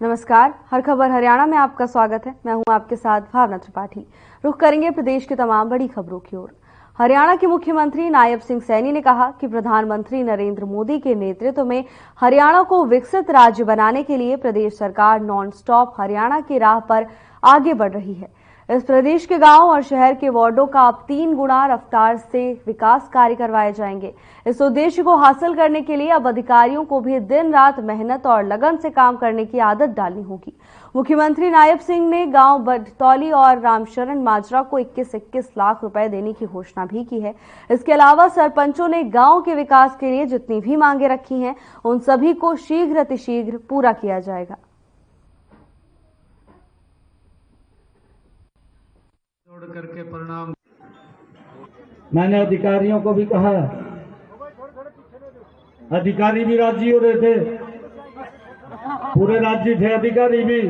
नमस्कार, हर खबर हरियाणा में आपका स्वागत है। मैं हूं आपके साथ भावना त्रिपाठी। रुख करेंगे प्रदेश की तमाम बड़ी खबरों की ओर। हरियाणा के मुख्यमंत्री नायब सिंह सैनी ने कहा कि प्रधानमंत्री नरेंद्र मोदी के नेतृत्व में हरियाणा को विकसित राज्य बनाने के लिए प्रदेश सरकार नॉन स्टॉप हरियाणा की राह पर आगे बढ़ रही है। इस प्रदेश के गांव और शहर के वार्डों का अब 3 गुना रफ्तार से विकास कार्य करवाए जाएंगे। इस उद्देश्य को हासिल करने के लिए अब अधिकारियों को भी दिन रात मेहनत और लगन से काम करने की आदत डालनी होगी। मुख्यमंत्री नायब सिंह ने गांव बटतौली और रामशरण माजरा को 21-21 लाख रुपए देने की घोषणा भी की है। इसके अलावा सरपंचों ने गांव के विकास के लिए जितनी भी मांगे रखी हैं, उन सभी को शीघ्र पूरा किया जाएगा। करके परिणाम मैंने अधिकारियों को भी कहा, अधिकारी भी राजी हो रहे थे, पूरे राज्य थे अधिकारी भी।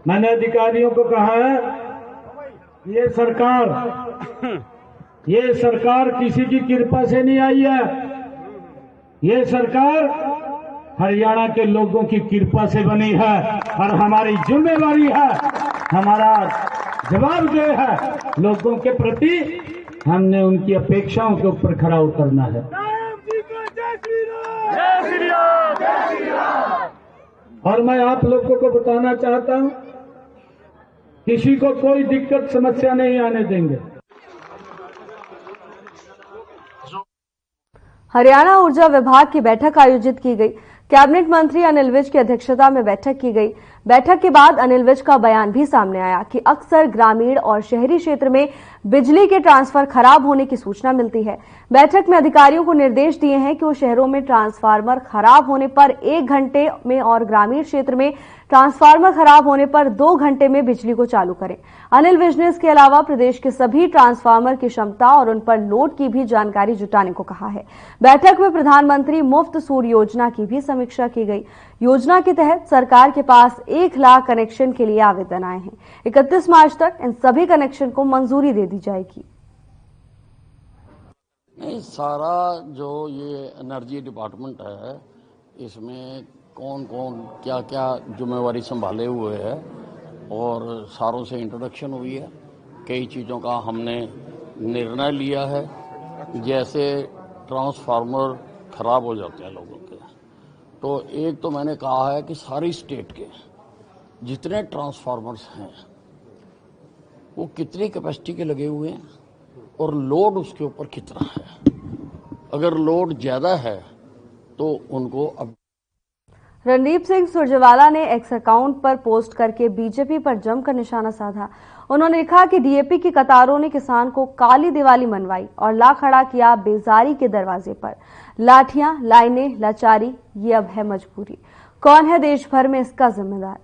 मैंने अधिकारियों को कहा है, ये सरकार किसी की कृपा से नहीं आई है, ये सरकार हरियाणा के लोगों की कृपा से बनी है और हमारी जिम्मेवारी है, हमारा जवाबदेह है लोगों के प्रति। हमने उनकी अपेक्षाओं के ऊपर खरा उतरना है। और मैं आप लोगों को बताना चाहता हूं, किसी को कोई दिक्कत समस्या नहीं आने देंगे। हरियाणा ऊर्जा विभाग की बैठक आयोजित की गई। कैबिनेट मंत्री अनिल विज की अध्यक्षता में बैठक की गई। बैठक के बाद अनिल विज का बयान भी सामने आया कि अक्सर ग्रामीण और शहरी क्षेत्र में बिजली के ट्रांसफर खराब होने की सूचना मिलती है। बैठक में अधिकारियों को निर्देश दिए हैं कि वो शहरों में ट्रांसफार्मर खराब होने पर 1 घंटे में और ग्रामीण क्षेत्र में ट्रांसफार्मर खराब होने पर 2 घंटे में बिजली को चालू करें। अनिल विज ने इसके अलावा प्रदेश के सभी ट्रांसफार्मर की क्षमता और उन पर लोड की भी जानकारी जुटाने को कहा है। बैठक में प्रधानमंत्री मुफ्त सूर्य योजना की भी समीक्षा की गई। योजना के तहत सरकार के पास 1 लाख कनेक्शन के लिए आवेदन आए हैं। 31 मार्च तक इन सभी कनेक्शन को मंजूरी दे दी जाएगी। नहीं, सारा जो ये एनर्जी डिपार्टमेंट है, इसमें कौन कौन क्या क्या जिम्मेवारी संभाले हुए है और सारों से इंट्रोडक्शन हुई है। कई चीज़ों का हमने निर्णय लिया है, जैसे ट्रांसफार्मर खराब हो जाते हैं लोगों के, तो एक तो मैंने कहा है कि सारी स्टेट के जितने ट्रांसफार्मर्स हैं वो कितनी कैपेसिटी के लगे हुए हैं और लोड उसके ऊपर कितना है। अगर लोड ज़्यादा है तो उनको अब रणदीप सिंह सुरजेवाला ने एक्स अकाउंट पर पोस्ट करके बीजेपी पर जमकर निशाना साधा। उन्होंने लिखा कि डीएपी की कतारों ने किसान को काली दिवाली मनवाई और ला खड़ा किया बेजारी के दरवाजे पर। लाठियां, लाइनें, लाचारी, ये अब है मजबूरी। कौन है देश भर में इसका जिम्मेदार?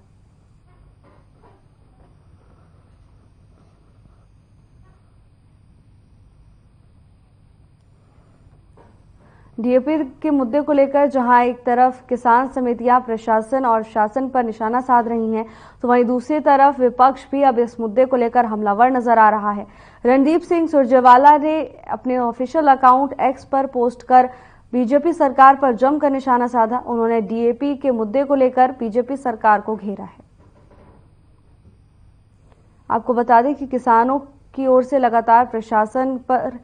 डीएपी के मुद्दे को लेकर जहां एक तरफ किसान समितियां प्रशासन और शासन पर निशाना साध रही हैं, तो वहीं दूसरी तरफ विपक्ष भी अब इस मुद्दे को लेकर हमलावर नजर आ रहा है। रणदीप सिंह सुरजेवाला ने अपने ऑफिशियल अकाउंट एक्स पर पोस्ट कर बीजेपी सरकार पर जमकर निशाना साधा। उन्होंने डीएपी के मुद्दे को लेकर बीजेपी सरकार को घेरा है। आपको बता दें कि किसानों की ओर से लगातार प्रशासन पर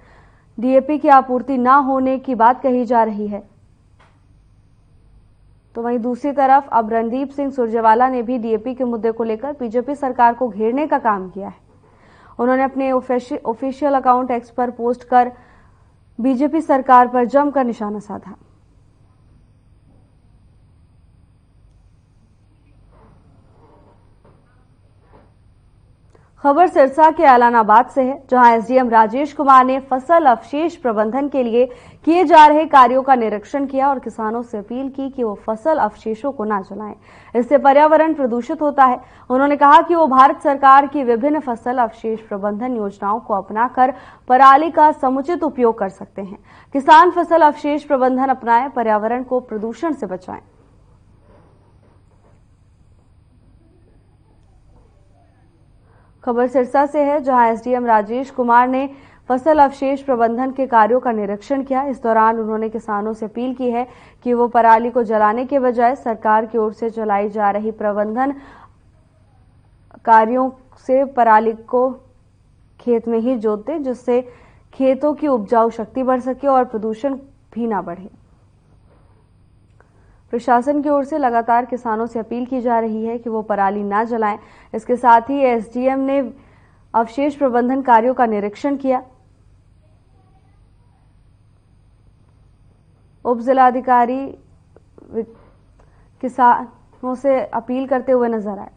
डीएपी की आपूर्ति न होने की बात कही जा रही है, तो वहीं दूसरी तरफ अब रणदीप सिंह सुरजेवाला ने भी डीएपी के मुद्दे को लेकर बीजेपी सरकार को घेरने का काम किया है। उन्होंने अपने ऑफिशियल अकाउंट एक्स पर पोस्ट कर बीजेपी सरकार पर जमकर निशाना साधा। खबर सिरसा के ऐलानाबाद से है, जहां एसडीएम राजेश कुमार ने फसल अवशेष प्रबंधन के लिए किए जा रहे कार्यों का निरीक्षण किया और किसानों से अपील की कि वो फसल अवशेषों को न जलाएं, इससे पर्यावरण प्रदूषित होता है। उन्होंने कहा कि वो भारत सरकार की विभिन्न फसल अवशेष प्रबंधन योजनाओं को अपनाकर पराली का समुचित उपयोग कर सकते हैं। किसान फसल अवशेष प्रबंधन अपनाएं, पर्यावरण को प्रदूषण से बचाएं। खबर सिरसा से है, जहां एसडीएम राजेश कुमार ने फसल अवशेष प्रबंधन के कार्यों का निरीक्षण किया। इस दौरान उन्होंने किसानों से अपील की है कि वो पराली को जलाने के बजाय सरकार की ओर से चलाई जा रही प्रबंधन कार्यों से पराली को खेत में ही जोत दें, जिससे खेतों की उपजाऊ शक्ति बढ़ सके और प्रदूषण भी ना बढ़े। प्रशासन की ओर से लगातार किसानों से अपील की जा रही है कि वो पराली ना जलाएं। इसके साथ ही एसडीएम ने अवशेष प्रबंधन कार्यों का निरीक्षण किया। उप जिलाधिकारी किसानों से अपील करते हुए नजर आए।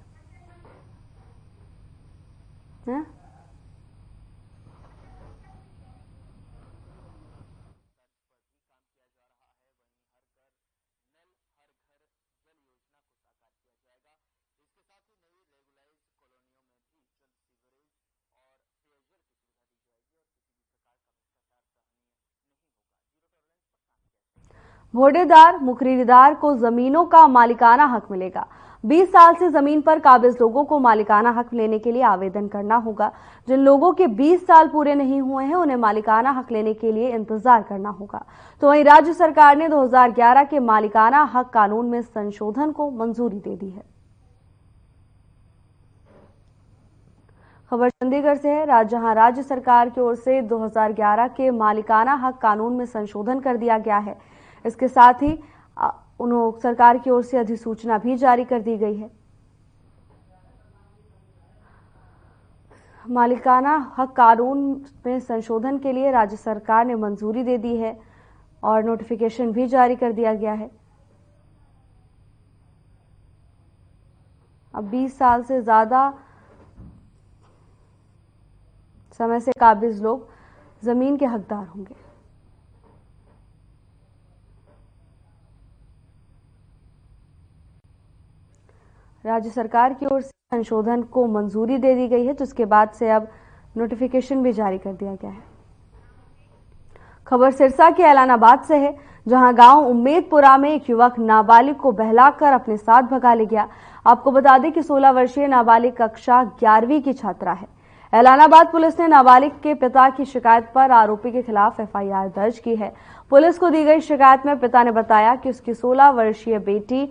भोडेदार मुखरीदार को जमीनों का मालिकाना हक मिलेगा। 20 साल से जमीन पर काबिज लोगों को मालिकाना हक लेने के लिए आवेदन करना होगा। जिन लोगों के 20 साल पूरे नहीं हुए हैं उन्हें मालिकाना हक लेने के लिए इंतजार करना होगा। तो वहीं राज्य सरकार ने 2011 के मालिकाना हक कानून में संशोधन को मंजूरी दे दी है। खबर चंडीगढ़ से है, जहां राज्य सरकार की ओर से 2011 के मालिकाना हक कानून में संशोधन कर दिया गया है। इसके साथ ही उन्होंने सरकार की ओर से अधिसूचना भी जारी कर दी गई है। मालिकाना हक कानून में संशोधन के लिए राज्य सरकार ने मंजूरी दे दी है और नोटिफिकेशन भी जारी कर दिया गया है। अब 20 साल से ज्यादा समय से काबिज लोग जमीन के हकदार होंगे। राज्य सरकार की ओर से संशोधन को मंजूरी दे दी गई है, जिसके बाद से अब नोटिफिकेशन भी जारी कर दिया गया है। खबर सिरसा के ऐलानाबाद से है, जहां गांव उम्मेदपुरा में एक युवक नाबालिग को बहलाकर अपने साथ भगा ले गया। आपको बता दें कि 16 वर्षीय नाबालिग कक्षा 11वीं की छात्रा है। ऐलानाबाद पुलिस ने नाबालिग के पिता की शिकायत पर आरोपी के खिलाफ एफआईआर दर्ज की है। पुलिस को दी गई शिकायत में पिता ने बताया कि उसकी 16 वर्षीय बेटी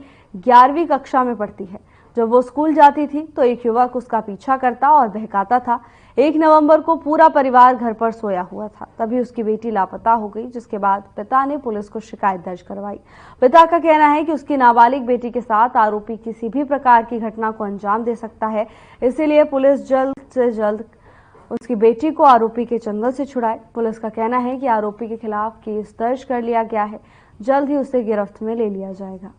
11वीं कक्षा में पढ़ती है। जब वो स्कूल जाती थी तो एक युवक उसका पीछा करता और बहकाता था। 1 नवंबर को पूरा परिवार घर पर सोया हुआ था, तभी उसकी बेटी लापता हो गई, जिसके बाद पिता ने पुलिस को शिकायत दर्ज करवाई। पिता का कहना है कि उसकी नाबालिग बेटी के साथ आरोपी किसी भी प्रकार की घटना को अंजाम दे सकता है, इसीलिए पुलिस जल्द से जल्द उसकी बेटी को आरोपी के चंगुल से छुड़ाए। पुलिस का कहना है कि आरोपी के खिलाफ केस दर्ज कर लिया गया है, जल्द ही उसे गिरफ्त में ले लिया जाएगा।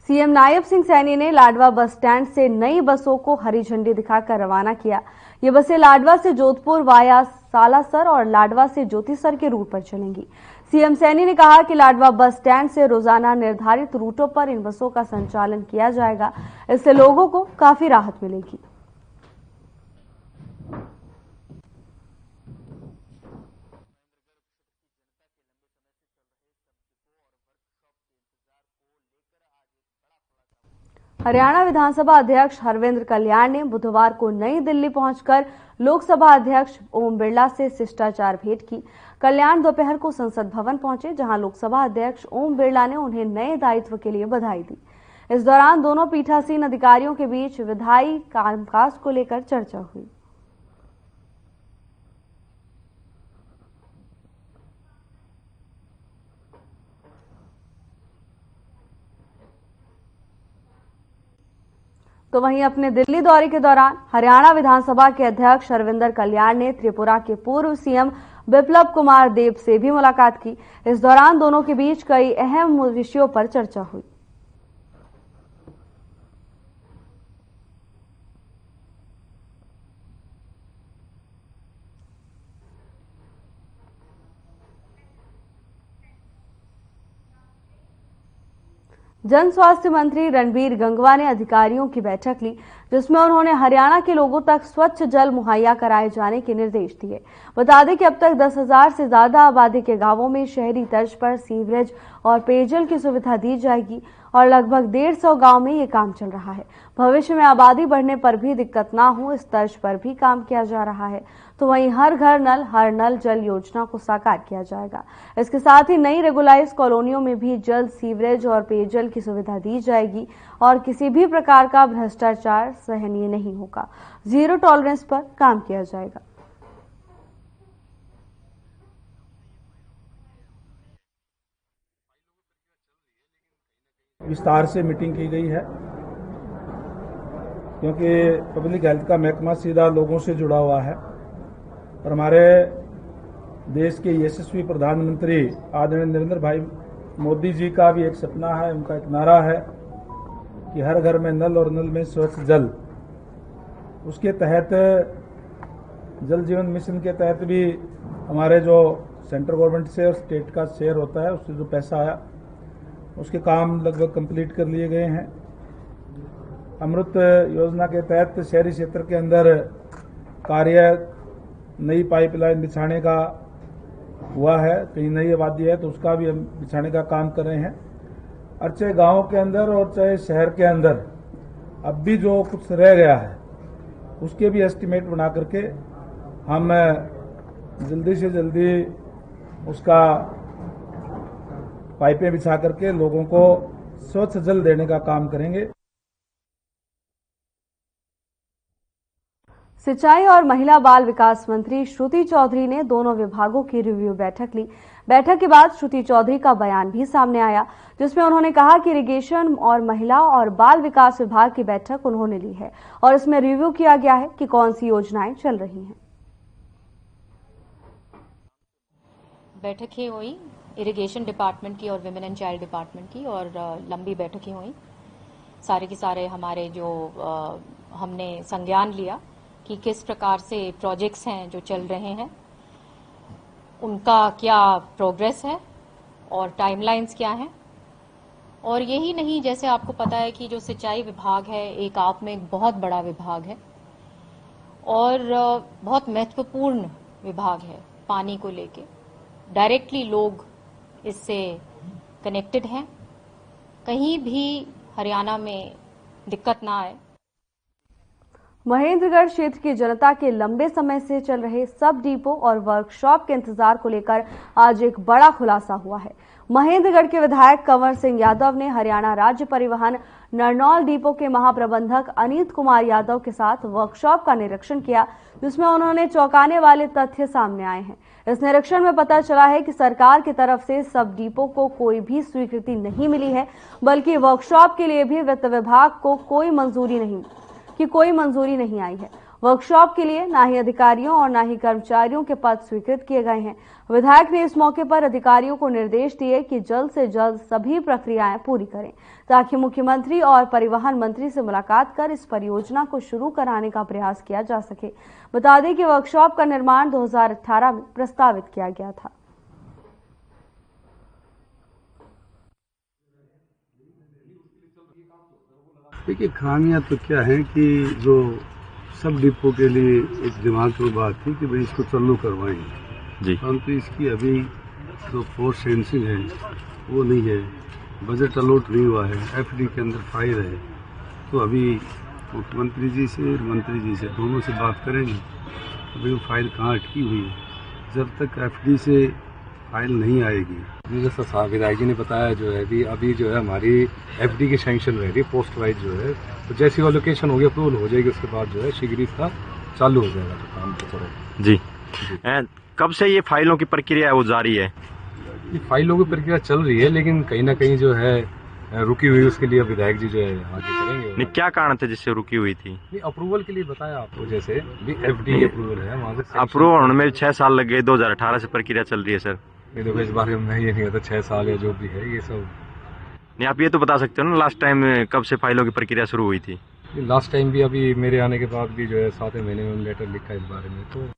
सीएम नायब सिंह सैनी ने लाडवा बस स्टैंड से नई बसों को हरी झंडी दिखाकर रवाना किया। ये बसें लाडवा से जोधपुर वाया सालासर और लाडवा से ज्योतिसर के रूट पर चलेंगी। सीएम सैनी ने कहा कि लाडवा बस स्टैंड से रोजाना निर्धारित रूटों पर इन बसों का संचालन किया जाएगा। इससे लोगों को काफी राहत मिलेगी। हरियाणा विधानसभा अध्यक्ष हरविंद्र कल्याण ने बुधवार को नई दिल्ली पहुंचकर लोकसभा अध्यक्ष ओम बिरला से शिष्टाचार भेंट की। कल्याण दोपहर को संसद भवन पहुंचे, जहां लोकसभा अध्यक्ष ओम बिरला ने उन्हें नए दायित्व के लिए बधाई दी। इस दौरान दोनों पीठासीन अधिकारियों के बीच विधायी कामकाज को लेकर चर्चा हुई। तो वहीं अपने दिल्ली दौरे के दौरान हरियाणा विधानसभा के अध्यक्ष हरविंद्र कल्याण ने त्रिपुरा के पूर्व सीएम बिप्लब कुमार देब से भी मुलाकात की। इस दौरान दोनों के बीच कई अहम विषयों पर चर्चा हुई। जन स्वास्थ्य मंत्री रणबीर गंगवा ने अधिकारियों की बैठक ली, जिसमें उन्होंने हरियाणा के लोगों तक स्वच्छ जल मुहैया कराए जाने के निर्देश दिए। बता दें कि अब तक 10,000 से ज्यादा आबादी के गांवों में शहरी तर्ज पर सीवरेज और पेयजल की सुविधा दी जाएगी और लगभग 150 गांव में ये काम चल रहा है। भविष्य में आबादी बढ़ने पर भी दिक्कत ना हो, इस तर्ज पर भी काम किया जा रहा है। तो वहीं हर घर नल हर नल जल योजना को साकार किया जाएगा। इसके साथ ही नई रेगुलाइज कॉलोनियों में भी जल, सीवरेज और पेयजल की सुविधा दी जाएगी और किसी भी प्रकार का भ्रष्टाचार सहनीय नहीं होगा। जीरो टॉलरेंस पर काम किया जाएगा। विस्तार से मीटिंग की गई है, क्योंकि पब्लिक हेल्थ का महकमा सीधा लोगों से जुड़ा हुआ है और हमारे देश के यशस्वी प्रधानमंत्री आदरणीय नरेंद्र भाई मोदी जी का भी एक सपना है, उनका एक नारा है कि हर घर में नल और नल में स्वच्छ जल। उसके तहत जल जीवन मिशन के तहत भी हमारे जो सेंट्रल गवर्नमेंट से और स्टेट का शेयर होता है, उससे जो पैसा आया उसके काम लगभग कंप्लीट कर लिए गए हैं। अमृत योजना के तहत शहरी क्षेत्र के अंदर कार्य नई पाइपलाइन बिछाने का हुआ है, कहीं नई आबादी है तो उसका भी हम बिछाने का काम कर रहे हैं। और चाहे गाँव के अंदर और चाहे शहर के अंदर अब भी जो कुछ रह गया है उसके भी एस्टीमेट बना करके हम जल्दी से जल्दी उसका पाइपें बिछा करके लोगों को स्वच्छ जल देने का काम करेंगे। सिंचाई और महिला बाल विकास मंत्री श्रुति चौधरी ने दोनों विभागों की रिव्यू बैठक ली। बैठक के बाद श्रुति चौधरी का बयान भी सामने आया, जिसमें उन्होंने कहा कि इरिगेशन और महिला और बाल विकास विभाग की बैठक उन्होंने ली है और इसमें रिव्यू किया गया है कि कौन सी योजनाएं चल रही हैं। बैठकें हुई इरिगेशन डिपार्टमेंट की और विमेन एंड चाइल्ड डिपार्टमेंट की, और लंबी बैठकें हुई। सारे के सारे हमारे जो हमने संज्ञान लिया कि किस प्रकार से प्रोजेक्ट्स हैं जो चल रहे हैं, उनका क्या प्रोग्रेस है और टाइमलाइंस क्या हैं। और यही नहीं, जैसे आपको पता है कि जो सिंचाई विभाग है एक आप में एक बहुत बड़ा विभाग है और बहुत महत्वपूर्ण विभाग है। पानी को लेके डायरेक्टली लोग इससे कनेक्टेड हैं, कहीं भी हरियाणा में दिक्कत ना आए। महेंद्रगढ़ क्षेत्र की जनता के लंबे समय से चल रहे सब डिपो और वर्कशॉप के इंतजार को लेकर आज एक बड़ा खुलासा हुआ है। महेंद्रगढ़ के विधायक कंवर सिंह यादव ने हरियाणा राज्य परिवहन नरनौल डिपो के महाप्रबंधक अनीत कुमार यादव के साथ वर्कशॉप का निरीक्षण किया, जिसमें उन्होंने चौंकाने वाले तथ्य सामने आए हैं। इस निरीक्षण में पता चला है कि सरकार की तरफ से सब डिपो को कोई भी स्वीकृति नहीं मिली है, बल्कि वर्कशॉप के लिए भी वित्त विभाग को कोई मंजूरी नहीं आई है। वर्कशॉप के लिए ना ही अधिकारियों और ना ही कर्मचारियों के पद स्वीकृत किए गए हैं। विधायक ने इस मौके पर अधिकारियों को निर्देश दिए कि जल्द से जल्द सभी प्रक्रियाएं पूरी करें, ताकि मुख्यमंत्री और परिवहन मंत्री से मुलाकात कर इस परियोजना को शुरू कराने का प्रयास किया जा सके। बता दें कि वर्कशॉप का निर्माण 2018 में प्रस्तावित किया गया था। देखिए, खामियां तो क्या है कि जो सब डिपो के लिए एक दिमाग में बात थी कि भाई इसको चालू करवाएंगे जी, परंतु इसकी अभी जो फोर्स सेंसिंग है वो नहीं है, बजट अलॉट नहीं हुआ है, एफडी के अंदर फाइल है। तो अभी मुख्यमंत्री जी से और मंत्री जी से दोनों से बात करेंगे तो भाई वो फाइल कहाँ अटकी हुई है। जब तक एफडी से फाइल नहीं आएगी, जैसा साहब विधायक जी ने बताया जो है अभी जो है हमारी एफडी की सैंक्शन रह रही है पोस्ट वाइज जो है, तो जैसी वो लोकेशन होगी अप्रूवल हो जाएगी, उसके बाद जो है शीघ्र इसका चालू हो जाएगा तो काम तो करो जी। कब से ये फाइलों की प्रक्रिया है वो जारी है? ये फाइलों की प्रक्रिया चल रही है, लेकिन कहीं ना कहीं जो है रुकी हुई, उसके लिए विधायक जी जो है आगे करेंगे। नहीं, क्या कारण था जिससे रुकी हुई थी? अप्रूवल के लिए बताया आपको, जैसे भी एफडी अप्रूवल है वहाँ से अप्रूवल होने में 6 साल लग गए, 2018 से प्रक्रिया चल रही है सर। ये देखो, इस बारे में ये नहीं होता 6 साल या जो भी है ये सब नहीं। आप ये तो बता सकते हो ना लास्ट टाइम कब से फाइलों की प्रक्रिया शुरू हुई थी? लास्ट टाइम भी अभी मेरे आने के बाद भी जो है 7वें महीने में लेटर लिखा है इस बारे में। तो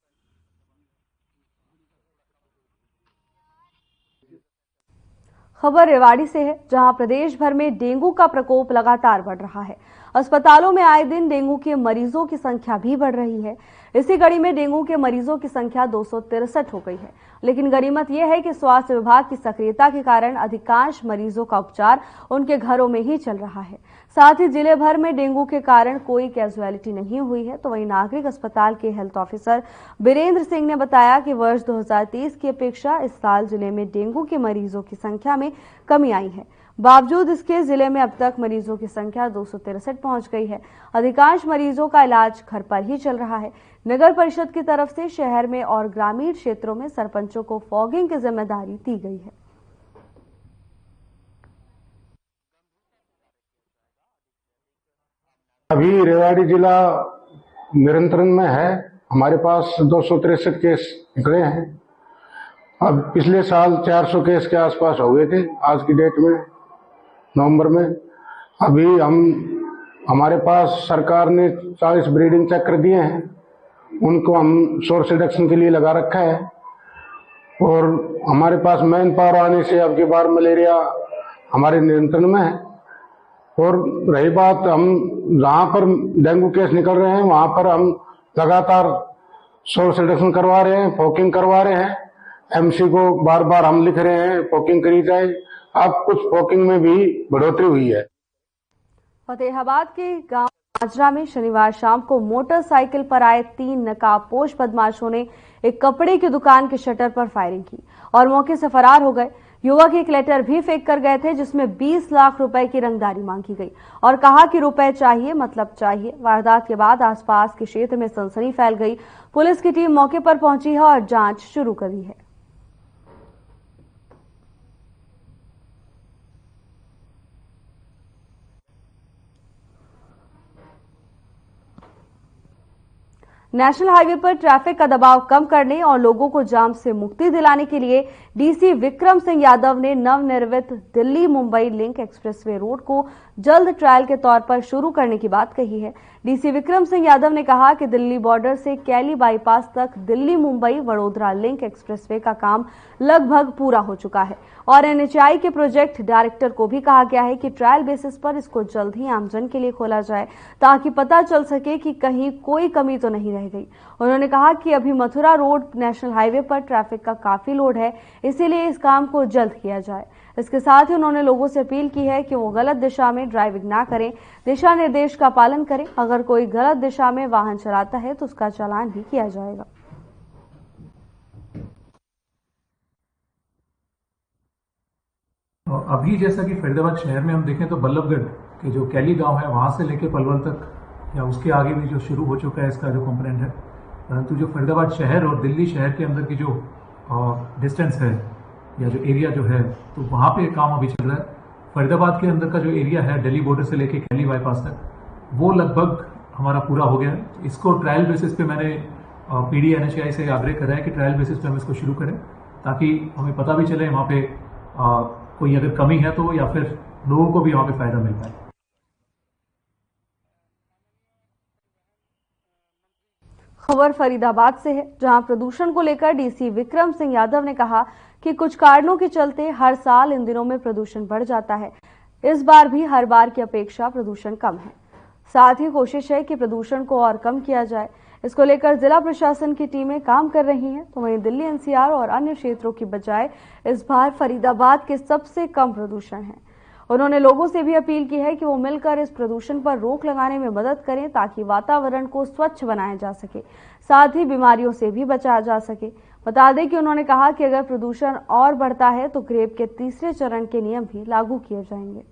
खबर रेवाड़ी से है, जहां प्रदेश भर में डेंगू का प्रकोप लगातार बढ़ रहा है। अस्पतालों में आए दिन डेंगू के मरीजों की संख्या भी बढ़ रही है। इसी कड़ी में डेंगू के मरीजों की संख्या 263 हो गई है। लेकिन गनीमत यह है कि स्वास्थ्य विभाग की सक्रियता के कारण अधिकांश मरीजों का उपचार उनके घरों में ही चल रहा है। साथ ही जिले भर में डेंगू के कारण कोई कैजुअलिटी नहीं हुई है। तो वहीं नागरिक अस्पताल के हेल्थ ऑफिसर बीरेंद्र सिंह ने बताया कि वर्ष 2023 की अपेक्षा इस साल जिले में डेंगू के मरीजों की संख्या में कमी आई है। बावजूद इसके जिले में अब तक मरीजों की संख्या 263 पहुंच गई है। अधिकांश मरीजों का इलाज घर पर ही चल रहा है। नगर परिषद की तरफ से शहर में और ग्रामीण क्षेत्रों में सरपंचों को फॉगिंग की जिम्मेदारी दी गई है। अभी रेवाड़ी जिला नियंत्रण में है। हमारे पास 263 केस निकले हैं। अब पिछले साल 400 केस के आसपास हो गए थे आज की डेट में, नवंबर में। अभी हमारे पास सरकार ने 40 ब्रीडिंग चक्र दिए हैं, उनको हम सोर्स रिडक्शन के लिए लगा रखा है। और हमारे पास मैन पावर आने से अब की बार मलेरिया हमारे नियंत्रण में है। और रही बात, हम जहाँ पर डेंगू केस निकल रहे हैं वहाँ पर हम लगातार सोर्स रिडक्शन करवा रहे हैं, फॉगिंग करवा रहे हैं। एमसी को बार बार हम लिख रहे हैं फॉगिंग करी जाए। अब कुछ फॉगिंग में भी बढ़ोतरी हुई है। फतेहाबाद के गांव माजरा में शनिवार शाम को मोटरसाइकिल पर आए 3 नकाबपोश बदमाशों ने एक कपड़े की दुकान के शटर पर फायरिंग की और मौके से फरार हो गए। युवक एक लेटर भी फेंक कर गए थे जिसमें 20 लाख रुपए की रंगदारी मांगी गई और कहा कि रुपए चाहिए मतलब चाहिए। वारदात के बाद आसपास के क्षेत्र में सनसनी फैल गई। पुलिस की टीम मौके पर पहुंची है और जांच शुरू करी है। नेशनल हाईवे पर ट्रैफिक का दबाव कम करने और लोगों को जाम से मुक्ति दिलाने के लिए डीसी विक्रम सिंह यादव ने नवनिर्मित Delhi Mumbai link expressway road को जल्द ट्रायल के तौर पर शुरू करने की बात कही है। डीसी विक्रम सिंह यादव ने कहा कि दिल्ली बॉर्डर से कैली बाईपास तक दिल्ली मुंबई वडोदरा लिंक एक्सप्रेसवे का काम लगभग पूरा हो चुका है और एनएचएआई के प्रोजेक्ट डायरेक्टर को भी कहा गया है कि ट्रायल बेसिस पर इसको जल्द ही आमजन के लिए खोला जाए ताकि पता चल सके कि कहीं कोई कमी तो नहीं रह गई। उन्होंने कहा कि अभी मथुरा रोड नेशनल हाईवे पर ट्रैफिक का काफी लोड है, इसीलिए इस काम को जल्द किया जाए। इसके साथ ही उन्होंने लोगों से अपील की है कि वो गलत दिशा में ड्राइविंग ना करें, दिशा निर्देश का पालन करें। अगर कोई गलत दिशा में वाहन चलाता है तो उसका चालान भी किया जाएगा। अभी जैसा कि फरीदाबाद शहर में हम देखें तो बल्लभगढ़ के जो कैली गांव है वहां से लेकर पलवल तक या उसके आगे भी जो शुरू हो चुका है इसका जो कंपोनेंट है, परंतु जो फरीदाबाद शहर और दिल्ली शहर के अंदर की जो डिस्टेंस है या जो एरिया जो है तो वहाँ पे काम अभी चल रहा है। फरीदाबाद के अंदर का जो एरिया है दिल्ली बॉर्डर से लेके कैली बाईपास तक वो लगभग हमारा पूरा हो गया है। इसको ट्रायल बेसिस पे मैंने पीडी एनएचएआई से आग्रह करा है कि ट्रायल बेसिस पे हम इसको शुरू करें ताकि हमें पता भी चले वहाँ पे कोई अगर कमी है तो या फिर लोगों को भी वहाँ पे फायदा मिल पाए। खबर फरीदाबाद से है, जहां प्रदूषण को लेकर डीसी विक्रम सिंह यादव ने कहा कि कुछ कारणों के चलते हर साल इन दिनों में प्रदूषण बढ़ जाता है। इस बार भी हर बार की अपेक्षा प्रदूषण कम है। साथ ही कोशिश है कि प्रदूषण को और कम किया जाए। इसको लेकर जिला प्रशासन की टीमें काम कर रही हैं। तो वहीं दिल्ली एनसीआर और अन्य क्षेत्रों की बजाय इस बार फरीदाबाद के सबसे कम प्रदूषण है। उन्होंने लोगों से भी अपील की है कि वो मिलकर इस प्रदूषण पर रोक लगाने में मदद करें ताकि वातावरण को स्वच्छ बनाया जा सके, साथ ही बीमारियों से भी बचाया जा सके। बता दें कि उन्होंने कहा कि अगर प्रदूषण और बढ़ता है तो ग्रेप के तीसरे चरण के नियम भी लागू किए जाएंगे।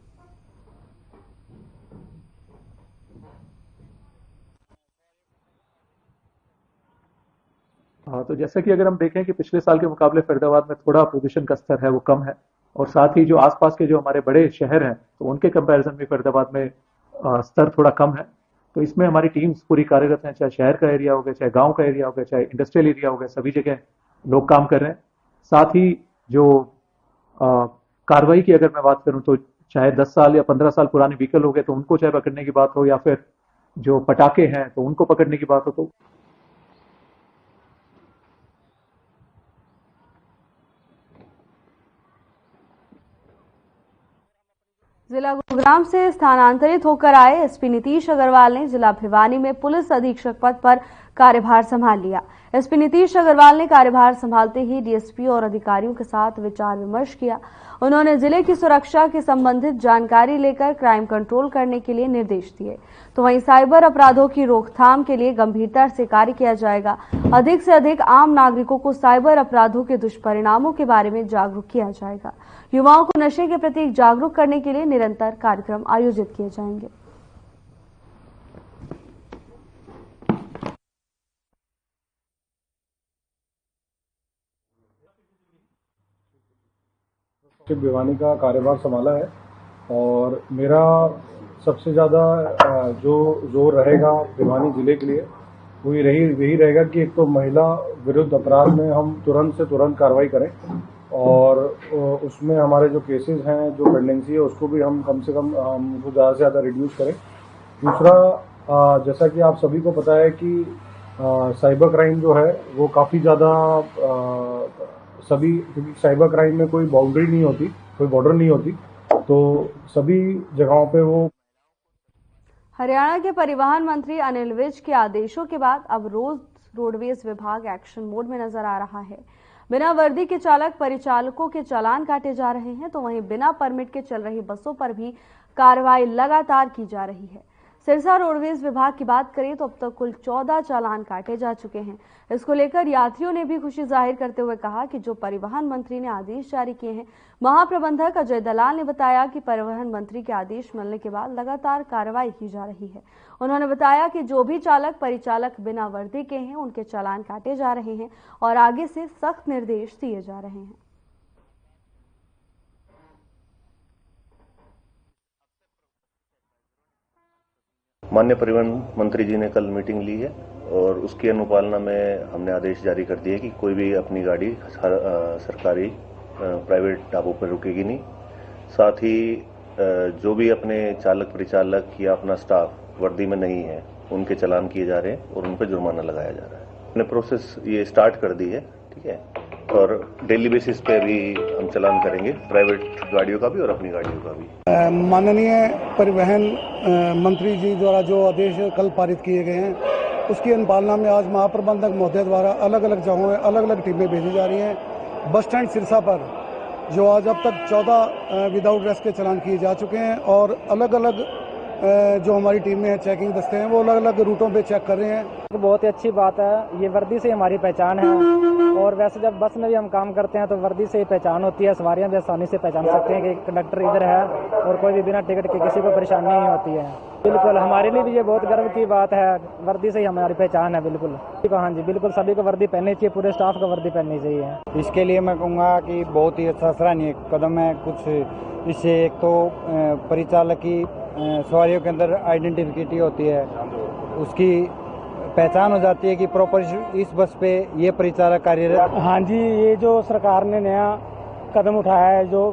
तो जैसा कि अगर हम देखें कि पिछले साल के मुकाबले फरीदाबाद में थोड़ा प्रदूषण का स्तर है वो कम है और साथ ही जो आसपास के जो हमारे बड़े शहर हैं तो उनके कंपैरिजन में फरीदाबाद में स्तर थोड़ा कम है। तो इसमें हमारी टीम्स पूरी कार्यरत हैं, चाहे शहर का एरिया हो गया, चाहे गांव का एरिया हो गया, चाहे इंडस्ट्रियल एरिया हो गया, सभी जगह लोग काम कर रहे हैं। साथ ही जो कार्रवाई की अगर मैं बात करूं तो चाहे 10 साल या 15 साल पुराने व्हीकल हो गए तो उनको चाहे पकड़ने की बात हो या फिर जो पटाखे हैं तो उनको पकड़ने की बात हो तो जिला गुरुग्राम से स्थानांतरित होकर आए एसपी नीतीश अग्रवाल ने जिला भिवानी में पुलिस अधीक्षक पद पर कार्यभार संभाल लिया। एसपी नीतीश अग्रवाल ने कार्यभार संभालते ही डीएसपी और अधिकारियों के साथ विचार विमर्श किया। उन्होंने जिले की सुरक्षा के संबंधित जानकारी लेकर क्राइम कंट्रोल करने के लिए निर्देश दिए। तो वहीं साइबर अपराधों की रोकथाम के लिए गंभीरता से कार्य किया जाएगा। अधिक से अधिक आम नागरिकों को साइबर अपराधों के दुष्परिणामों के बारे में जागरूक किया जाएगा। युवाओं को नशे के प्रति जागरूक करने के लिए निरंतर कार्यक्रम आयोजित किए जाएंगे। भिवानी का कार्यभार संभाला है और मेरा सबसे ज़्यादा जो जोर रहेगा भिवानी जिले के लिए वही रहेगा कि एक तो महिला विरुद्ध अपराध में हम तुरंत से तुरंत कार्रवाई करें और उसमें हमारे जो केसेस हैं, जो पेंडेंसी है, उसको भी हम कम से कम हमको ज़्यादा से ज़्यादा रिड्यूस करें। दूसरा, जैसा कि आप सभी को पता है कि साइबर क्राइम जो है वो काफ़ी ज़्यादा क्योंकि साइबर क्राइम में कोई बाउंड्री नहीं होती, कोई बॉर्डर नहीं होती, तो सभी जगहों पे वो। हरियाणा के परिवहन मंत्री अनिल विज के आदेशों के बाद अब रोडवेज विभाग एक्शन मोड में नजर आ रहा है। बिना वर्दी के चालक परिचालकों के चालान काटे जा रहे हैं, तो वहीं बिना परमिट के चल रही बसों पर भी कार्रवाई लगातार की जा रही है। सिरसा रोडवेज विभाग की बात करें तो अब तक कुल 14 चालान काटे जा चुके हैं। इसको लेकर यात्रियों ने भी खुशी जाहिर करते हुए कहा कि जो परिवहन मंत्री ने आदेश जारी किए हैं। महाप्रबंधक अजय दलाल ने बताया कि परिवहन मंत्री के आदेश मिलने के बाद लगातार कार्रवाई की जा रही है। उन्होंने बताया कि जो भी चालक परिचालक बिना वर्दी के हैं उनके चालान काटे जा रहे हैं और आगे से सख्त निर्देश दिए जा रहे हैं। माननीय परिवहन मंत्री जी ने कल मीटिंग ली है और उसकी अनुपालना में हमने आदेश जारी कर दिए कि कोई भी अपनी गाड़ी सरकारी प्राइवेट ढाबों पर रुकेगी नहीं। साथ ही जो भी अपने चालक परिचालक या अपना स्टाफ वर्दी में नहीं है उनके चालान किए जा रहे हैं और उन पर जुर्माना लगाया जा रहा है। हमने प्रोसेस ये स्टार्ट कर दी है, ठीक है, और डेली बेसिस पे भी हम चालान करेंगे, प्राइवेट गाड़ियों का भी और अपनी गाड़ियों का भी। माननीय परिवहन मंत्री जी द्वारा जो आदेश कल पारित किए गए हैं उसकी अनुपालना में आज महाप्रबंधक महोदय द्वारा अलग अलग जगहों में अलग अलग टीमें भेजी जा रही हैं। बस स्टैंड सिरसा पर जो आज अब तक 14 विदाउट ड्रेस के चालान किए जा चुके हैं और अलग अलग जो हमारी टीमें हैं, चेकिंग दस्ते हैं, वो अलग अलग रूटों पे चेक कर रहे हैं। बहुत ही अच्छी बात है, ये वर्दी से हमारी पहचान है और वैसे जब बस में भी हम काम करते हैं तो वर्दी से ही पहचान होती है। सवारियां भी आसानी से पहचान सकते हैं कि कंडक्टर इधर है और कोई भी बिना टिकट के किसी को परेशानी नहीं होती है। बिल्कुल हमारे लिए भी ये बहुत गर्व की बात है, वर्दी से ही हमारी पहचान है। बिल्कुल हाँ जी, बिल्कुल सभी को वर्दी पहननी चाहिए, पूरे स्टाफ को वर्दी पहननी चाहिए। इसके लिए मैं कहूँगा कि बहुत ही अच्छा सराहनीय कदम है। कुछ इससे एक तो परिचालक की सवारियों के अंदर आइडेंटिफिकेटी होती है, उसकी पहचान हो जाती है कि प्रॉपर इस बस पे ये परिचालक कार्यरत। हाँ जी, ये जो सरकार ने नया कदम उठाया है, जो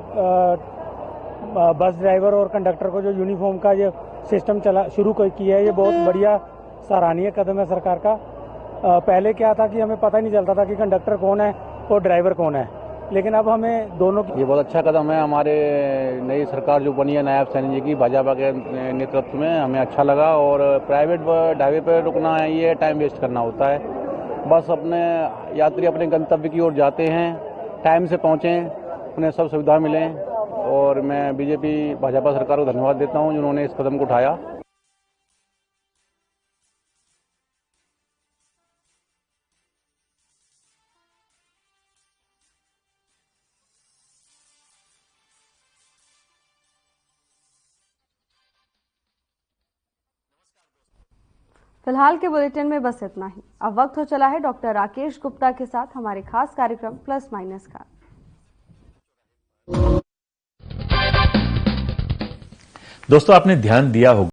बस ड्राइवर और कंडक्टर को जो यूनिफॉर्म का ये सिस्टम शुरू किया है, ये बहुत बढ़िया सराहनीय कदम है सरकार का। पहले क्या था कि हमें पता ही नहीं चलता था कि कंडक्टर कौन है और ड्राइवर कौन है, लेकिन अब हमें दोनों की। ये बहुत अच्छा कदम है। हमारे नई सरकार जो बनी है नायब सैनी जी की, भाजपा के नेतृत्व में, हमें अच्छा लगा। और प्राइवेट ढाबे पर रुकना है, ये टाइम वेस्ट करना होता है। बस अपने यात्री अपने गंतव्य की ओर जाते हैं, टाइम से पहुँचें, उन्हें सब सुविधा मिलें। और मैं बीजेपी भाजपा सरकार को धन्यवाद देता हूँ जिन्होंने इस कदम को उठाया। फिलहाल के बुलेटिन में बस इतना ही। अब वक्त हो चला है डॉक्टर राकेश गुप्ता के साथ हमारे खास कार्यक्रम प्लस माइनस का। दोस्तों, आपने ध्यान दिया होगा